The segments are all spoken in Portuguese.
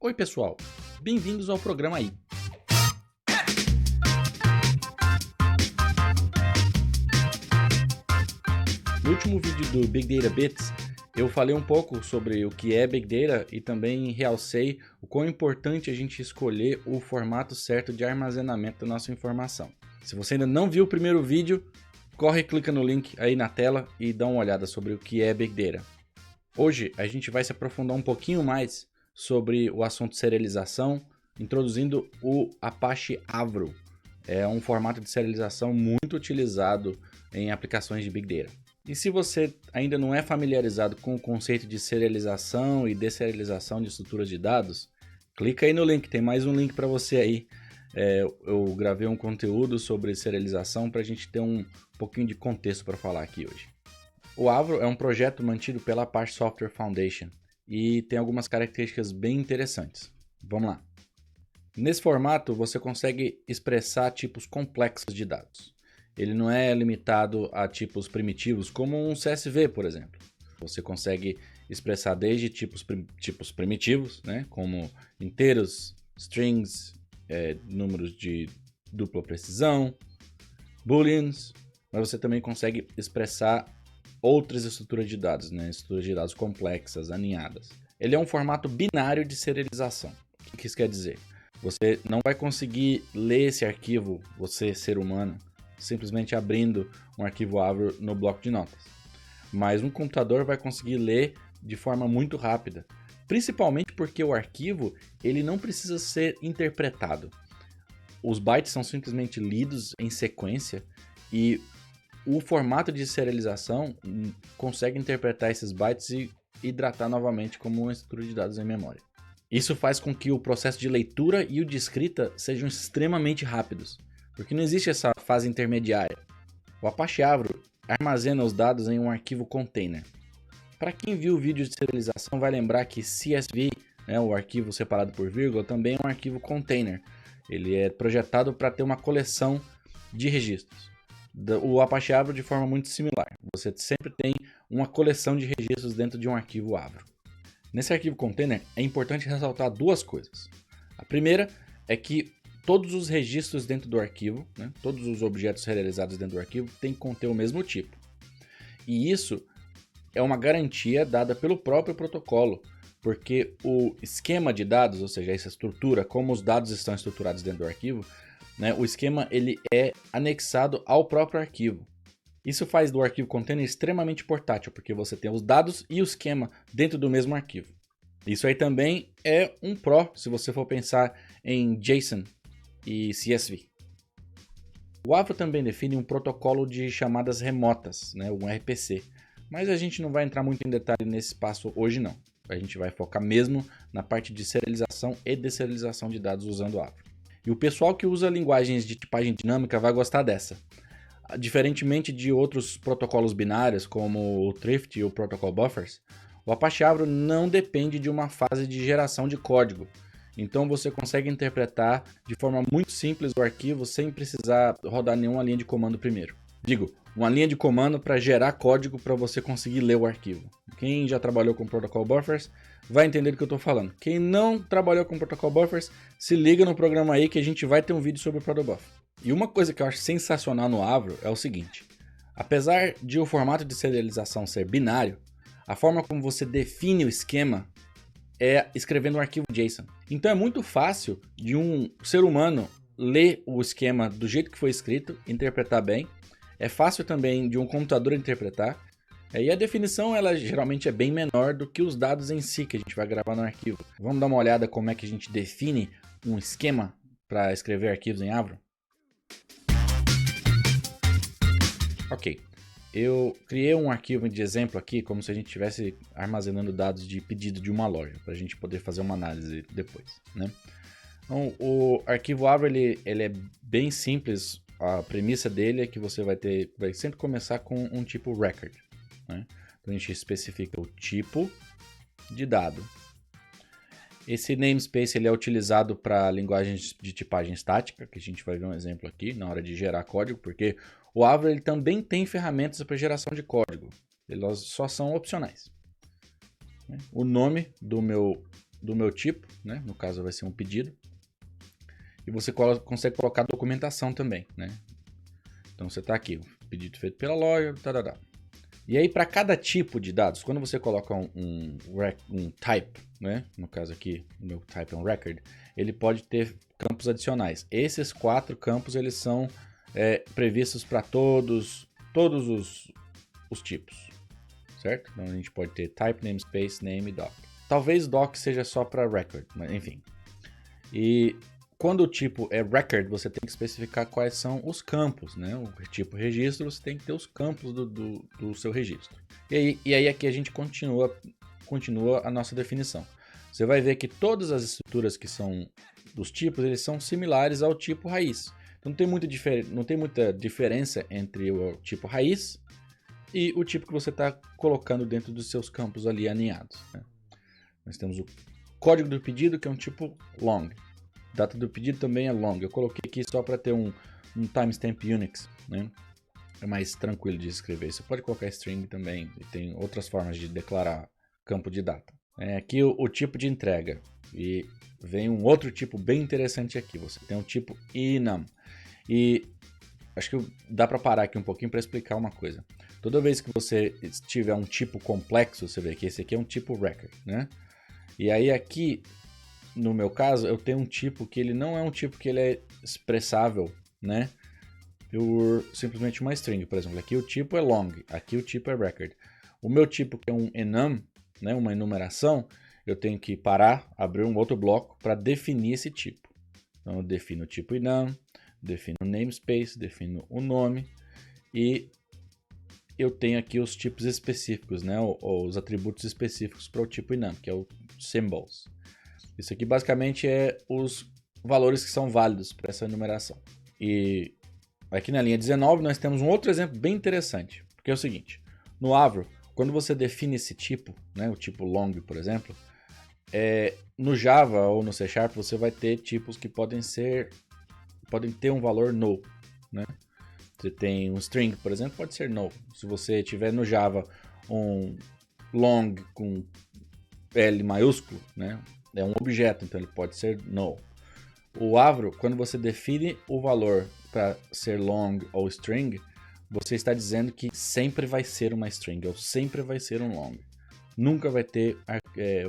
Oi pessoal, bem-vindos ao programa aí. No último vídeo do Big Data Bits, eu falei um pouco sobre o que é Big Data e também realcei o quão importante a gente escolher o formato certo de armazenamento da nossa informação. Se você ainda não viu o primeiro vídeo, corre e clica no link aí na tela e dá uma olhada sobre o que é Big Data. Hoje a gente vai se aprofundar um pouquinho mais sobre o assunto serialização, introduzindo o Apache Avro. É um formato de serialização muito utilizado em aplicações de Big Data. E se você ainda não é familiarizado com o conceito de serialização e deserialização de estruturas de dados, clica aí no link, tem mais um link para você aí. Eu gravei um conteúdo sobre serialização para a gente ter um pouquinho de contexto para falar aqui hoje. O Avro é um projeto mantido pela Apache Software Foundation e tem algumas características bem interessantes. Vamos lá. Nesse formato, você consegue expressar tipos complexos de dados. Ele não é limitado a tipos primitivos, como um CSV, por exemplo. Você consegue expressar desde tipos primitivos, né, como inteiros, strings, números de dupla precisão, booleans, mas você também consegue expressar outras estruturas de dados, né? Estruturas de dados complexas, aninhadas. Ele é um formato binário de serialização. O que isso quer dizer? Você não vai conseguir ler esse arquivo, você, ser humano, simplesmente abrindo um arquivo Avro no bloco de notas. Mas um computador vai conseguir ler de forma muito rápida, principalmente porque o arquivo ele não precisa ser interpretado. Os bytes são simplesmente lidos em sequência e o formato de serialização consegue interpretar esses bytes e hidratar novamente como uma estrutura de dados em memória. Isso faz com que o processo de leitura e o de escrita sejam extremamente rápidos, porque não existe essa fase intermediária. O Apache Avro armazena os dados em um arquivo container. Para quem viu o vídeo de serialização vai lembrar que CSV, né, o arquivo separado por vírgula, também é um arquivo container. Ele é projetado para ter uma coleção de registros. O Apache Avro de forma muito similar. Você sempre tem uma coleção de registros dentro de um arquivo Avro. Nesse arquivo container é importante ressaltar duas coisas. A primeira é que todos os registros dentro do arquivo, né, todos os objetos serializados dentro do arquivo têm que conter o mesmo tipo. E isso é uma garantia dada pelo próprio protocolo, porque o esquema de dados, ou seja, essa estrutura, como os dados estão estruturados dentro do arquivo, né, o esquema ele é anexado ao próprio arquivo. Isso faz do arquivo container extremamente portátil, porque você tem os dados e o esquema dentro do mesmo arquivo. Isso aí também é um pró, se você for pensar em JSON e CSV. O Avro também define um protocolo de chamadas remotas, né, um RPC, mas a gente não vai entrar muito em detalhe nesse passo hoje não. A gente vai focar mesmo na parte de serialização e deserialização de dados usando o Avro. E o pessoal que usa linguagens de tipagem dinâmica vai gostar dessa. Diferentemente de outros protocolos binários, como o Thrift e o Protocol Buffers, o Apache Avro não depende de uma fase de geração de código. Então você consegue interpretar de forma muito simples o arquivo sem precisar rodar nenhuma linha de comando primeiro. Digo, uma linha de comando para gerar código para você conseguir ler o arquivo. Quem já trabalhou com Protocol Buffers vai entender do que eu estou falando. Quem não trabalhou com Protocol Buffers, se liga no programa aí que a gente vai ter um vídeo sobre o Protobuf. E uma coisa que eu acho sensacional no Avro é o seguinte. Apesar de o formato de serialização ser binário, a forma como você define o esquema é escrevendo um arquivo JSON. Então é muito fácil de um ser humano ler o esquema do jeito que foi escrito, interpretar bem. É fácil também de um computador interpretar. E a definição ela geralmente é bem menor do que os dados em si que a gente vai gravar no arquivo. Vamos dar uma olhada como é que a gente define um esquema para escrever arquivos em Avro? Ok, eu criei um arquivo de exemplo aqui como se a gente estivesse armazenando dados de pedido de uma loja, para a gente poder fazer uma análise depois, né? Então, o arquivo Avro ele é bem simples. A premissa dele é que você vai sempre começar com um tipo record, né? Então a gente especifica o tipo de dado. Esse namespace ele é utilizado para linguagens de tipagem estática, que a gente vai ver um exemplo aqui na hora de gerar código, porque o Avro ele também tem ferramentas para geração de código, elas só são opcionais. O nome do meu do meu tipo, né? No caso vai ser um pedido. E você consegue colocar documentação também, né? Então você está aqui, o pedido feito pela loja, tarará. E aí para cada tipo de dados, quando você coloca um type, né? No caso aqui, o meu type é um record, ele pode ter campos adicionais. Esses 4 campos eles são previstos para todos os tipos, certo? Então a gente pode ter type, namespace, name e doc. Talvez doc seja só para record, mas enfim. E quando o tipo é record, você tem que especificar quais são os campos, né? O tipo registro, você tem que ter os campos do seu registro. E aí aqui a gente continua a nossa definição. Você vai ver que todas as estruturas que são dos tipos, eles são similares ao tipo raiz. Então não tem muita diferença entre o tipo raiz e o tipo que você está colocando dentro dos seus campos ali aninhados, né? Nós temos o código do pedido, que é um tipo long. Data do pedido também é long. Eu coloquei aqui só para ter um timestamp Unix, né? É mais tranquilo de escrever. Você pode colocar string também, e tem outras formas de declarar campo de data. Aqui o tipo de entrega. E vem um outro tipo bem interessante aqui. Você tem o tipo enum. E acho que dá para parar aqui um pouquinho para explicar uma coisa. Toda vez que você tiver um tipo complexo, você vê que esse aqui é um tipo record, né? E aí aqui, no meu caso, eu tenho um tipo que ele não é um tipo que ele é expressável, né? Por simplesmente uma string, por exemplo. Aqui o tipo é long, aqui o tipo é record. O meu tipo que é um enum, né? Uma enumeração, eu tenho que parar, abrir um outro bloco para definir esse tipo. Então eu defino o tipo enum, defino o namespace, defino o nome e eu tenho aqui os tipos específicos, né? Os atributos específicos para o tipo enum, que é o symbols. Isso aqui basicamente é os valores que são válidos para essa enumeração. E aqui na linha 19 nós temos um outro exemplo bem interessante, porque é o seguinte: no Avro, quando você define esse tipo, né, o tipo long, por exemplo, no Java ou no C# você vai ter tipos que podem ter um valor null, né? Você tem um string, por exemplo, pode ser null. Se você tiver no Java um long com L maiúsculo, né, é um objeto, então ele pode ser null. O Avro, quando você define o valor para ser long ou string, você está dizendo que sempre vai ser uma string ou sempre vai ser um long. Nunca vai ter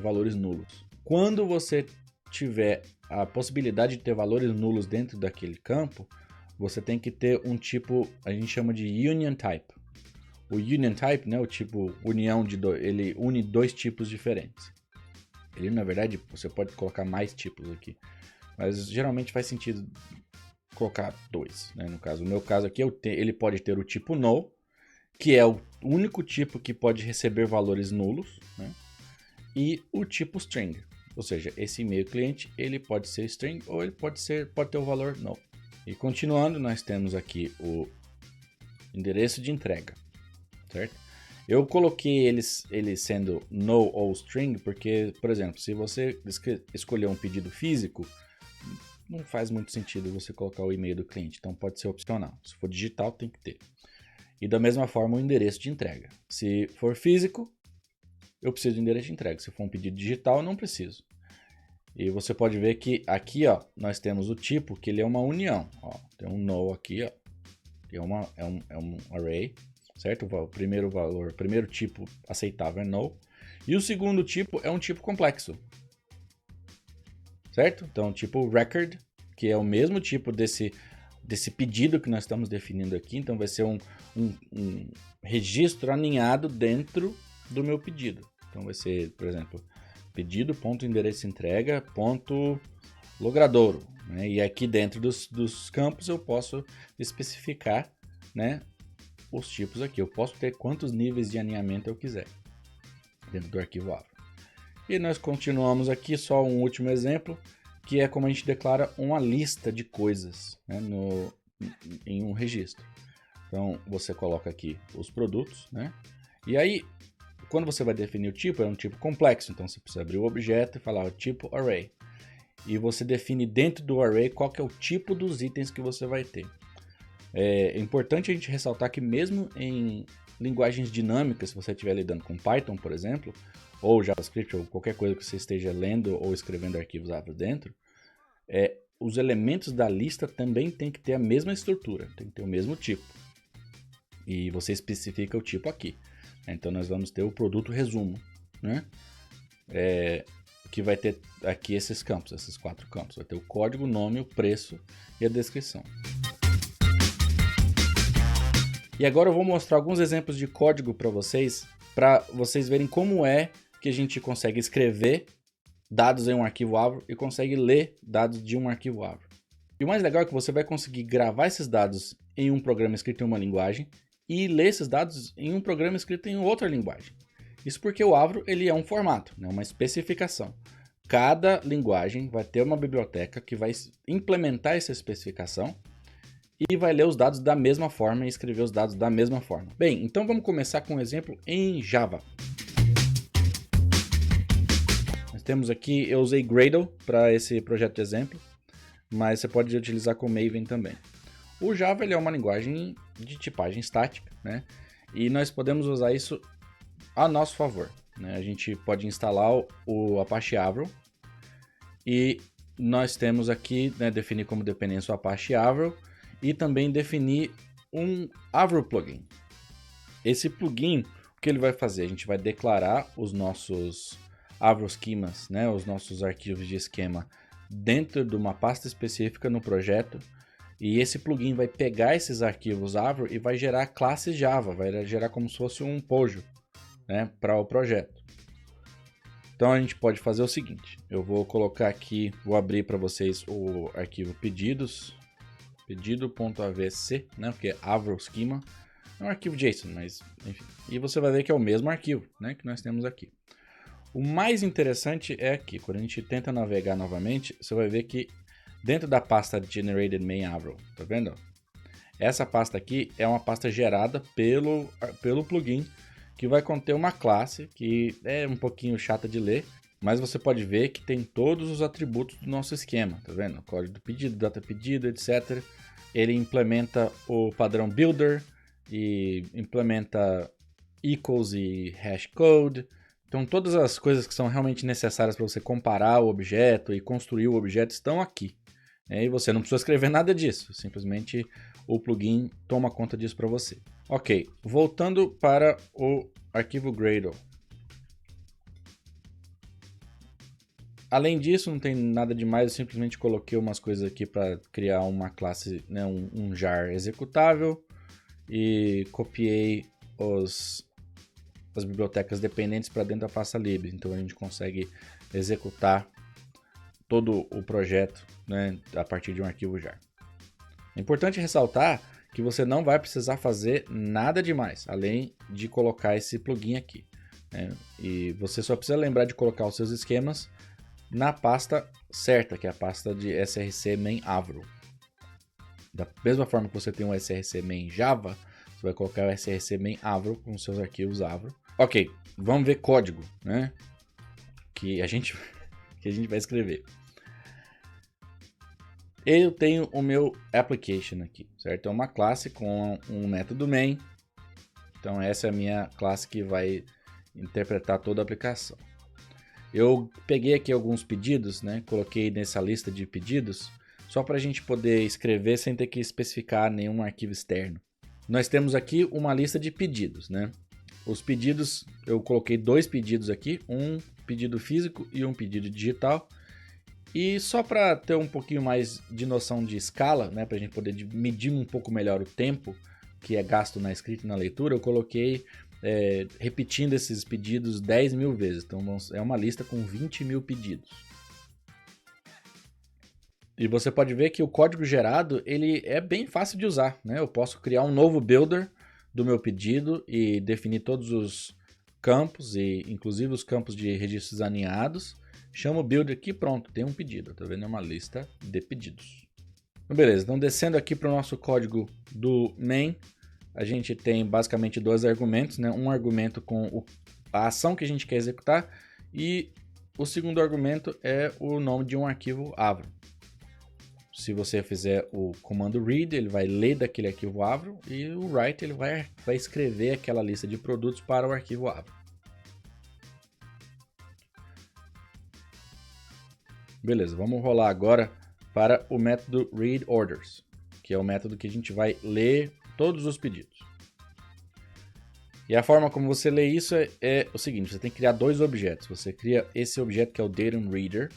valores nulos. Quando você tiver a possibilidade de ter valores nulos dentro daquele campo, você tem que ter um tipo, a gente chama de union type. O union type, né, o tipo união ele une 2 tipos diferentes. Ele, na verdade, você pode colocar mais tipos aqui, mas geralmente faz sentido colocar 2, né? No caso, o meu caso aqui, ele pode ter o tipo null, que é o único tipo que pode receber valores nulos, né? E o tipo string, ou seja, esse e-mail cliente, ele pode ser string ou ele pode ter o valor null. E continuando, nós temos aqui o endereço de entrega, certo? Eu coloquei ele sendo null ou string porque, por exemplo, se você escolher um pedido físico, não faz muito sentido você colocar o e-mail do cliente, então pode ser opcional. Se for digital, tem que ter. E da mesma forma o endereço de entrega. Se for físico, eu preciso do endereço de entrega. Se for um pedido digital, eu não preciso. E você pode ver que aqui, ó, nós temos o tipo, que ele é uma união. Ó, tem um null aqui, ó, que é um array, certo? O primeiro tipo aceitável é null. E o segundo tipo é um tipo complexo, certo? Então, tipo record, que é o mesmo tipo desse pedido que nós estamos definindo aqui. Então, vai ser um registro aninhado dentro do meu pedido. Então, vai ser, por exemplo, pedido.endereçoentrega.logradouro, né? E aqui dentro dos campos eu posso especificar, né, os tipos aqui. Eu posso ter quantos níveis de aninhamento eu quiser dentro do arquivo Avro. E nós continuamos aqui, só um último exemplo, que é como a gente declara uma lista de coisas, né, em um registro. Então você coloca aqui os produtos, né? E aí, quando você vai definir o tipo, é um tipo complexo, então você precisa abrir o objeto e falar o tipo array. E você define dentro do array qual que é o tipo dos itens que você vai ter. É importante a gente ressaltar que mesmo em linguagens dinâmicas, se você estiver lidando com Python, por exemplo, ou JavaScript, ou qualquer coisa que você esteja lendo ou escrevendo arquivos Avro dentro, os elementos da lista também tem que ter a mesma estrutura, tem que ter o mesmo tipo. E você especifica o tipo aqui. Então nós vamos ter o produto resumo, né? Que vai ter aqui esses campos, esses 4 campos. Vai ter o código, o nome, o preço e a descrição. E agora eu vou mostrar alguns exemplos de código para vocês verem como é que a gente consegue escrever dados em um arquivo Avro e consegue ler dados de um arquivo Avro. E o mais legal é que você vai conseguir gravar esses dados em um programa escrito em uma linguagem e ler esses dados em um programa escrito em outra linguagem. Isso porque o Avro ele é um formato, né, uma especificação. Cada linguagem vai ter uma biblioteca que vai implementar essa especificação e vai ler os dados da mesma forma e escrever os dados da mesma forma. Bem, então vamos começar com um exemplo em Java. Nós temos aqui, eu usei Gradle para esse projeto de exemplo, mas você pode utilizar com Maven também. O Java ele é uma linguagem de tipagem estática, né? E nós podemos usar isso a nosso favor, né? A gente pode instalar o Apache Avro e nós temos aqui, né, definir como dependência o Apache Avro e também definir um Avro plugin. Esse plugin, o que ele vai fazer? A gente vai declarar os nossos Avro schemas, né, os nossos arquivos de esquema dentro de uma pasta específica no projeto. E esse plugin vai pegar esses arquivos Avro e vai gerar classes Java, vai gerar como se fosse um POJO, né, para o projeto. Então a gente pode fazer o seguinte, eu vou colocar aqui, vou abrir para vocês o arquivo pedidos, pedido.avc, né, porque é Avro Schema, é um arquivo JSON, mas enfim. E você vai ver que é o mesmo arquivo, né, que nós temos aqui. O mais interessante é aqui, quando a gente tenta navegar novamente, você vai ver que dentro da pasta Generated Main Avro, tá vendo? Essa pasta aqui é uma pasta gerada pelo plugin, que vai conter uma classe que é um pouquinho chata de ler, mas você pode ver que tem todos os atributos do nosso esquema, tá vendo? Código do pedido, data pedido, etc. Ele implementa o padrão builder e implementa equals e hashcode. Então todas as coisas que são realmente necessárias para você comparar o objeto e construir o objeto estão aqui. E você não precisa escrever nada disso, simplesmente o plugin toma conta disso para você. Ok, voltando para o arquivo Gradle. Além disso, não tem nada demais, eu simplesmente coloquei umas coisas aqui para criar uma classe, né, um jar executável e copiei as bibliotecas dependentes para dentro da pasta lib. Então a gente consegue executar todo o projeto, né, a partir de um arquivo jar. É importante ressaltar que você não vai precisar fazer nada demais, além de colocar esse plugin aqui, né? E você só precisa lembrar de colocar os seus esquemas na pasta certa, que é a pasta de src main avro. Da mesma forma que você tem um src main java, você vai colocar o src main avro com seus arquivos avro. Ok, vamos ver código, né? Que a gente vai escrever. Eu tenho o meu application aqui, certo? É uma classe com um método main. Então essa é a minha classe que vai interpretar toda a aplicação. Eu peguei aqui alguns pedidos, né? Coloquei nessa lista de pedidos, só para a gente poder escrever sem ter que especificar nenhum arquivo externo. Nós temos aqui uma lista de pedidos, né? Os pedidos, eu coloquei 2 pedidos aqui, um pedido físico e um pedido digital. E só para ter um pouquinho mais de noção de escala, né, para a gente poder medir um pouco melhor o tempo que é gasto na escrita e na leitura, eu coloquei repetindo esses pedidos 10.000 vezes. Então é uma lista com 20.000 pedidos. E você pode ver que o código gerado ele é bem fácil de usar, né? Eu posso criar um novo builder do meu pedido e definir todos os campos, e inclusive os campos de registros alinhados. Chamo o builder aqui, pronto, tem um pedido, tá vendo? É uma lista de pedidos. Então, beleza, então descendo aqui para o nosso código do main, a gente tem basicamente 2 argumentos, né? Um argumento com a ação que a gente quer executar e o segundo argumento é o nome de um arquivo Avro. se você fizer o comando read, ele vai ler daquele arquivo Avro, e o write ele vai escrever aquela lista de produtos para o arquivo Avro. Beleza, vamos rolar agora para o método read orders, que é o método que a gente vai ler todos os pedidos. E a forma como você lê isso é o seguinte: você tem que criar dois objetos. Você cria esse objeto que é o datum reader.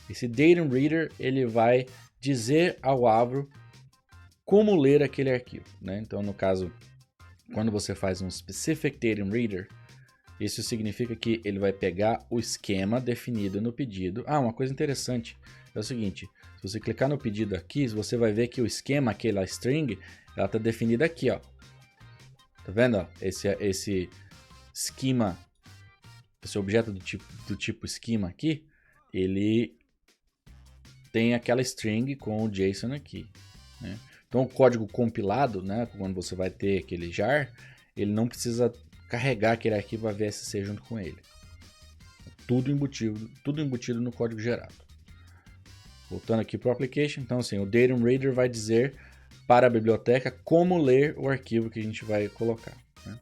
Esse datum reader ele vai dizer ao Avro como ler aquele arquivo, né? Então, no caso, quando você faz um specific datum reader, isso significa que ele vai pegar o esquema definido no pedido. Uma coisa interessante é o seguinte: se você clicar no pedido aqui, você vai ver que o esquema, aquela string, ela está definida aqui, ó. Tá vendo? Ó? Esse schema, esse objeto do tipo schema aqui, ele tem aquela string com o JSON aqui, né? Então o código compilado, né, quando você vai ter aquele jar, ele não precisa carregar aquele arquivo AVSC junto com ele. Tudo embutido no código gerado. Voltando aqui para o application, então assim, o datum reader vai dizer para a biblioteca como ler o arquivo que a gente vai colocar, né?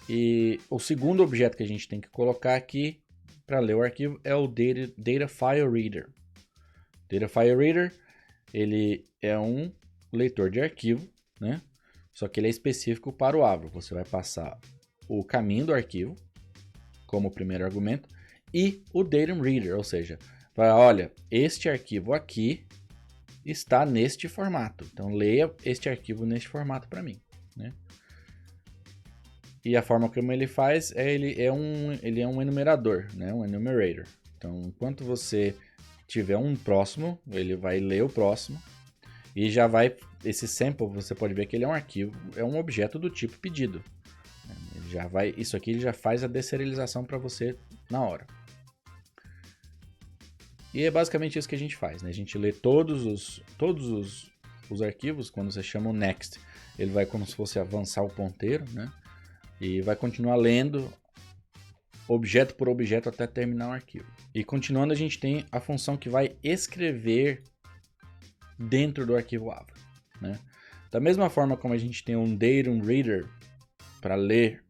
E o segundo objeto que a gente tem que colocar aqui para ler o arquivo é o data file reader. Data File Reader, ele é um leitor de arquivo, né? Só que ele é específico para o Avro. Você vai passar o caminho do arquivo como primeiro argumento e o datum reader, ou seja, vai, olha, este arquivo aqui está neste formato. Então leia este arquivo neste formato para mim, né? E a forma como ele faz ele é um enumerador, né? Um enumerator. Então, enquanto você tiver um próximo, ele vai ler o próximo e já vai, esse sample você pode ver que ele é um arquivo, é um objeto do tipo pedido. Ele já vai, isso aqui ele já faz a deserialização para você na hora. E é basicamente isso que a gente faz, né? A gente lê todos os arquivos. Quando você chama o next, ele vai como se fosse avançar o ponteiro, né? E vai continuar lendo objeto por objeto até terminar o arquivo. E continuando, a gente tem a função que vai escrever dentro do arquivo Avro, né? Da mesma forma como a gente tem um datum reader para ler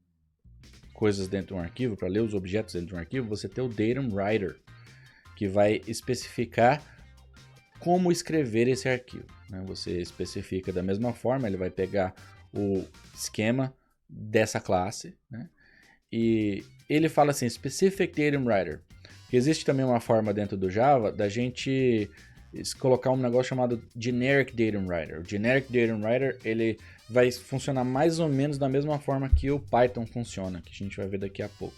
coisas dentro de um arquivo, para ler os objetos dentro de um arquivo, você tem o datum writer, que vai especificar como escrever esse arquivo, né? Você especifica da mesma forma, ele vai pegar o esquema dessa classe, né? E ele fala assim, Specific Datum Writer. Existe também uma forma dentro do Java da gente colocar um negócio chamado Generic Datum Writer. O Generic Datum Writer, ele vai funcionar mais ou menos da mesma forma que o Python funciona, que a gente vai ver daqui a pouco.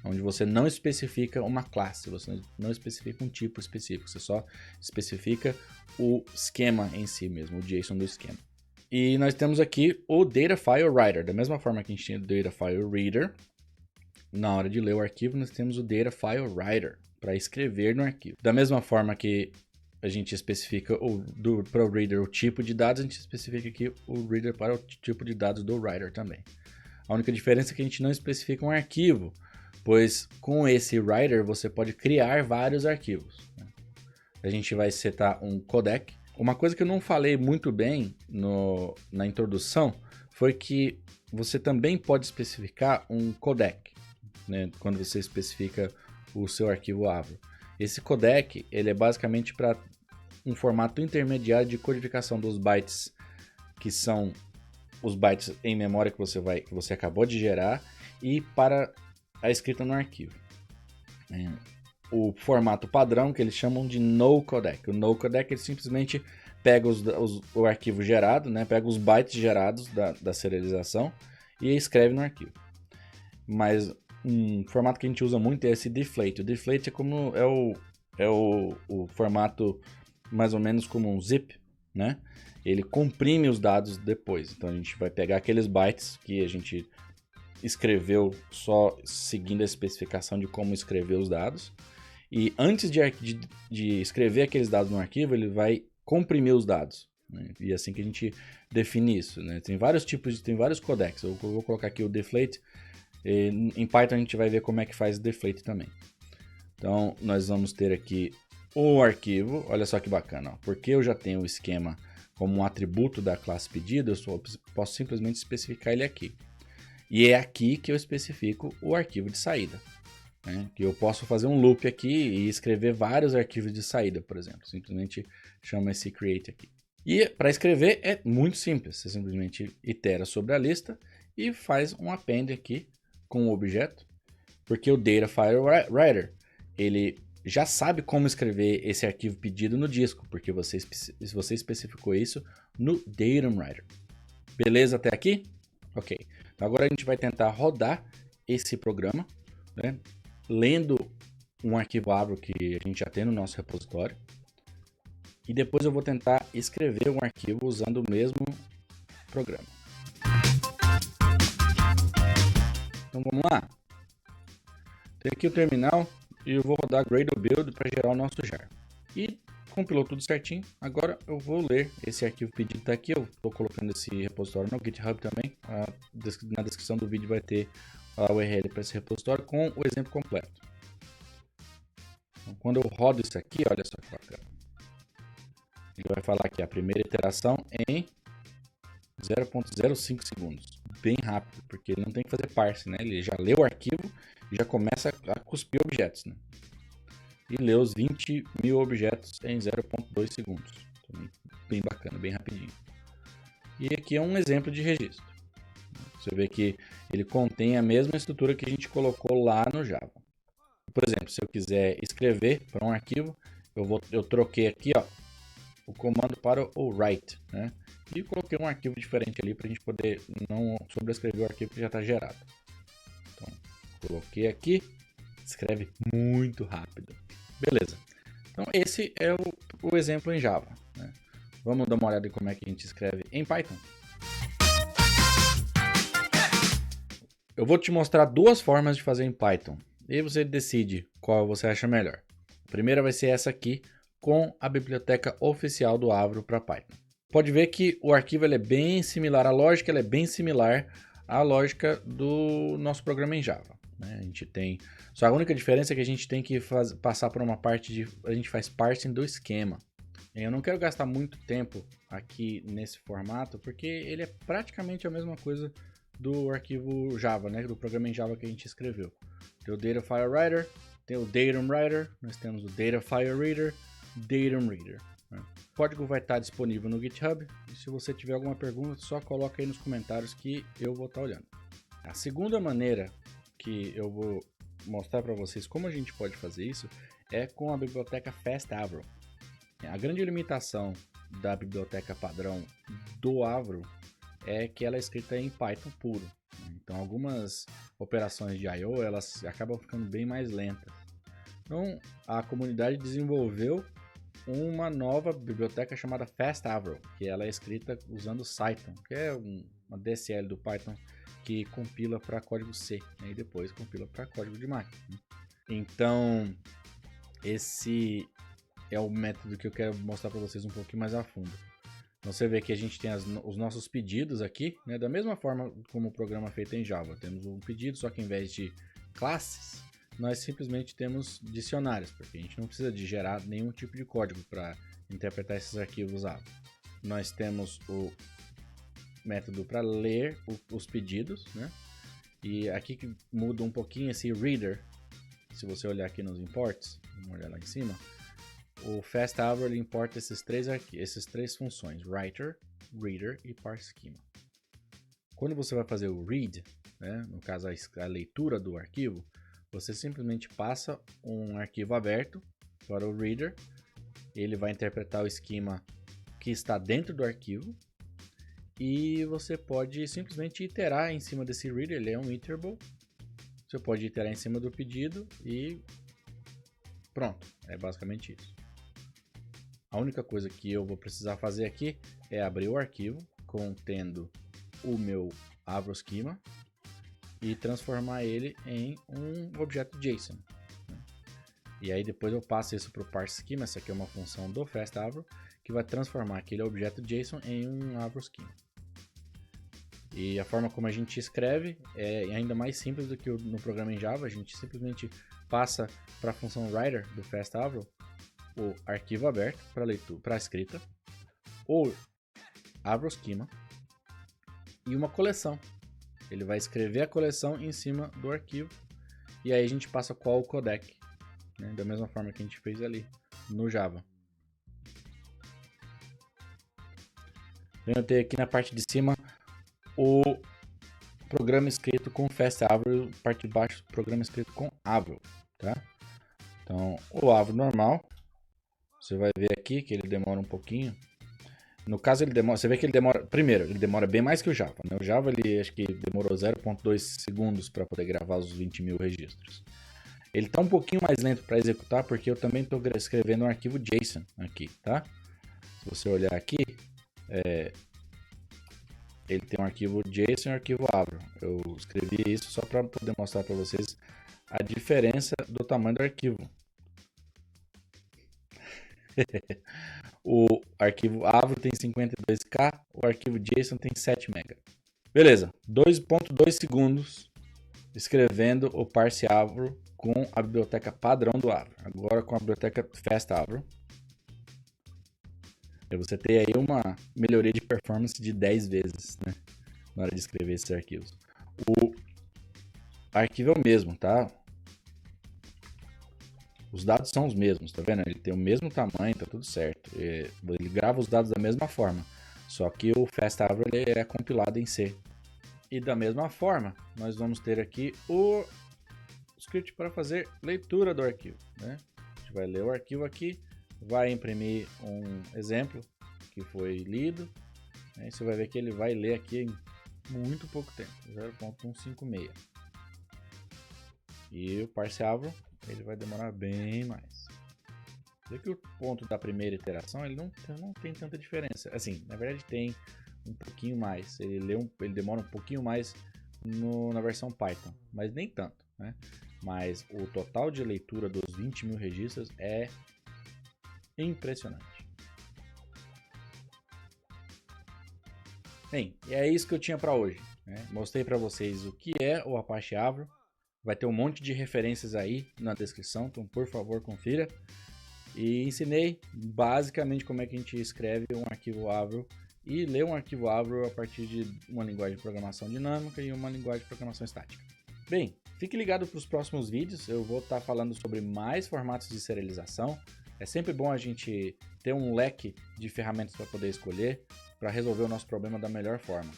Onde você não especifica uma classe, você não especifica um tipo específico, você só especifica o esquema em si mesmo, o JSON do esquema. E nós temos aqui o Data File Writer. Da mesma forma que a gente tinha o Data File Reader, na hora de ler o arquivo, nós temos o Data File Writer, para escrever no arquivo. Da mesma forma que a gente especifica para o Reader o tipo de dados, a gente especifica aqui o Reader para o tipo de dados do Writer também. A única diferença é que a gente não especifica um arquivo, pois com esse Writer você pode criar vários arquivos, né? A gente vai setar um codec. Uma coisa que eu não falei muito bem na introdução foi que você também pode especificar um codec, né, quando você especifica o seu arquivo Avro. Esse codec ele é basicamente para um formato intermediário de codificação dos bytes, que são os bytes em memória que você acabou de gerar, e para a escrita no arquivo. O formato padrão que eles chamam de no codec. O no codec ele simplesmente pega o arquivo gerado, né, pega os bytes gerados da serialização e escreve no arquivo. Mas um formato que a gente usa muito é esse deflate. O deflate é o formato mais ou menos como um zip, né? Ele comprime os dados depois. Então a gente vai pegar aqueles bytes que a gente escreveu só seguindo a especificação de como escrever os dados. E antes de escrever aqueles dados no arquivo, ele vai comprimir os dados, né? E é assim que a gente define isso, né? Tem vários codecs. Eu vou colocar aqui o deflate. Em Python a gente vai ver como é que faz deflate também. Então nós vamos ter aqui o arquivo, olha só que bacana, ó, porque eu já tenho o esquema como um atributo da classe pedido, eu posso simplesmente especificar ele aqui. E é aqui que eu especifico o arquivo de saída. Né? Que eu posso fazer um loop aqui e escrever vários arquivos de saída, por exemplo. Simplesmente chama esse create aqui. E para escrever é muito simples. Você simplesmente itera sobre a lista e faz um append aqui com o objeto. Porque o Data File Writer, ele já sabe como escrever esse arquivo pedido no disco, porque você especificou isso no Datum Writer. Beleza até aqui? Ok. Então agora a gente vai tentar rodar esse programa, né, lendo um arquivo Avro que a gente já tem no nosso repositório. E depois eu vou tentar escrever um arquivo usando o mesmo programa. Então vamos lá. Tem aqui o terminal e eu vou rodar Gradle Build para gerar o nosso jar. E compilou tudo certinho. Agora eu vou ler esse arquivo pedido tá aqui. Eu estou colocando esse repositório no GitHub também. Na descrição do vídeo vai ter a URL para esse repositório com o exemplo completo. Então, quando eu rodo isso aqui, olha só que bacana. Ele vai falar aqui a primeira iteração em 0.05 segundos. Bem rápido, porque ele não tem que fazer parse, né? Ele já lê o arquivo e já começa a cuspir objetos, né? E lê os 20 mil objetos em 0.2 segundos. Então, bem bacana, bem rapidinho. E aqui é um exemplo de registro. Você vê que ele contém a mesma estrutura que a gente colocou lá no Java. Por exemplo, se eu quiser escrever para um arquivo, eu troquei aqui, ó, o comando para o write, né? E coloquei um arquivo diferente ali para a gente poder não sobrescrever o arquivo que já está gerado. Então, coloquei aqui, escreve muito rápido. Beleza. Então, esse é o exemplo em Java, né? Vamos dar uma olhada em como é que a gente escreve em Python. Eu vou te mostrar duas formas de fazer em Python. E você decide qual você acha melhor. A primeira vai ser essa aqui, com a biblioteca oficial do Avro para Python. Pode ver que o arquivo ele é bem similar, a lógica ele é bem similar à lógica do nosso programa em Java. Né? A gente tem, só a única diferença é que a gente tem que passar por uma parte de, a gente faz parsing do esquema. Eu não quero gastar muito tempo aqui nesse formato, porque ele é praticamente a mesma coisa do arquivo Java, né? Do programa em Java que a gente escreveu. Tem o Data File Writer, tem o Datum Writer, nós temos o Data File Reader, Datum Reader. Né? O código vai estar disponível no GitHub, e se você tiver alguma pergunta, só coloca aí nos comentários que eu vou estar olhando. A segunda maneira que eu vou mostrar para vocês como a gente pode fazer isso é com a biblioteca FastAvro. A grande limitação da biblioteca padrão do Avro é que ela é escrita em Python puro. Então algumas operações de I/O elas acabam ficando bem mais lentas. Então a comunidade desenvolveu uma nova biblioteca chamada FastAvro, que ela é escrita usando Cython, que é uma DSL do Python que compila para código C, né, e depois compila para código de máquina. Então esse é o método que eu quero mostrar para vocês um pouquinho mais a fundo. Então você vê que a gente tem os nossos pedidos aqui, né? Da mesma forma como o programa é feito em Java. Temos um pedido, só que em vez de classes, nós simplesmente temos dicionários, porque a gente não precisa de gerar nenhum tipo de código para interpretar esses arquivos Avro. Nós temos o método para ler os pedidos, né? E aqui que muda um pouquinho esse reader. Se você olhar aqui nos imports, vamos olhar lá em cima. O FastAvro ele importa essas três funções, writer, reader e parse schema. Quando você vai fazer o read, né, no caso a leitura do arquivo, você simplesmente passa um arquivo aberto para o reader, ele vai interpretar o esquema que está dentro do arquivo e você pode simplesmente iterar em cima desse reader, ele é um iterable, você pode iterar em cima do pedido e pronto, é basicamente isso. A única coisa que eu vou precisar fazer aqui é abrir o arquivo contendo o meu Avro Schema e transformar ele em um objeto JSON. E aí depois eu passo isso para o parse schema, essa aqui é uma função do FastAvro, que vai transformar aquele objeto JSON em um Avro Schema. E a forma como a gente escreve é ainda mais simples do que no programa em Java, a gente simplesmente passa para a função writer do FastAvro o arquivo aberto para leitura, para escrita, ou abra o esquema e uma coleção. Ele vai escrever a coleção em cima do arquivo e aí a gente passa qual o codec, né? Da mesma forma que a gente fez ali no Java. Eu tenho aqui na parte de cima o programa escrito com FastAvril, parte de baixo programa escrito com Avril, tá? Então, o Avril normal, você vai ver aqui que ele demora um pouquinho. No caso, ele demora, você vê que ele demora, primeiro, ele demora bem mais que o Java, né? O Java, ele acho que demorou 0.2 segundos para poder gravar os 20 mil registros. Ele tá um pouquinho mais lento para executar, porque eu também estou escrevendo um arquivo JSON aqui, tá? Se você olhar aqui, ele tem um arquivo JSON e um arquivo Avril. Eu escrevi isso só para poder mostrar para vocês a diferença do tamanho do arquivo. O arquivo Avril tem 52K, o arquivo JSON tem 7 MB. Beleza, 2.2 segundos escrevendo o parse Avril com a biblioteca padrão do Avril. Agora com a biblioteca FastAvril. Você tem aí uma melhoria de performance de 10 vezes, né? Na hora de escrever esses arquivos. O arquivo é o mesmo, tá? Os dados são os mesmos, tá vendo? Ele tem o mesmo tamanho, tá tudo certo. Ele grava os dados da mesma forma. Só que o FastAvril é compilado em C. E da mesma forma, nós vamos ter aqui o script para fazer leitura do arquivo, né? A gente vai ler o arquivo aqui, vai imprimir um exemplo que foi lido, né? Você vai ver que ele vai ler aqui em muito pouco tempo, 0.156. E o parse Avril, ele vai demorar bem mais. Vê que o ponto da primeira iteração, ele não tem tanta diferença. Assim, na verdade tem um pouquinho mais. Ele demora um pouquinho mais na versão Python, mas nem tanto, né? Mas o total de leitura dos 20 mil registros é impressionante. Bem, e é isso que eu tinha para hoje, né? Mostrei para vocês o que é o Apache Avril. Vai ter um monte de referências aí na descrição, então por favor confira. E ensinei basicamente como é que a gente escreve um arquivo Avril e lê um arquivo Avril a partir de uma linguagem de programação dinâmica e uma linguagem de programação estática. Bem, fique ligado para os próximos vídeos, eu vou estar falando sobre mais formatos de serialização. É sempre bom a gente ter um leque de ferramentas para poder escolher, para resolver o nosso problema da melhor forma.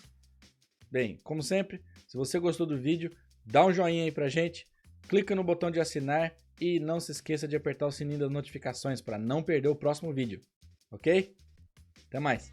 Bem, como sempre, se você gostou do vídeo, dá um joinha aí pra gente, clica no botão de assinar e não se esqueça de apertar o sininho das notificações para não perder o próximo vídeo, ok? Até mais!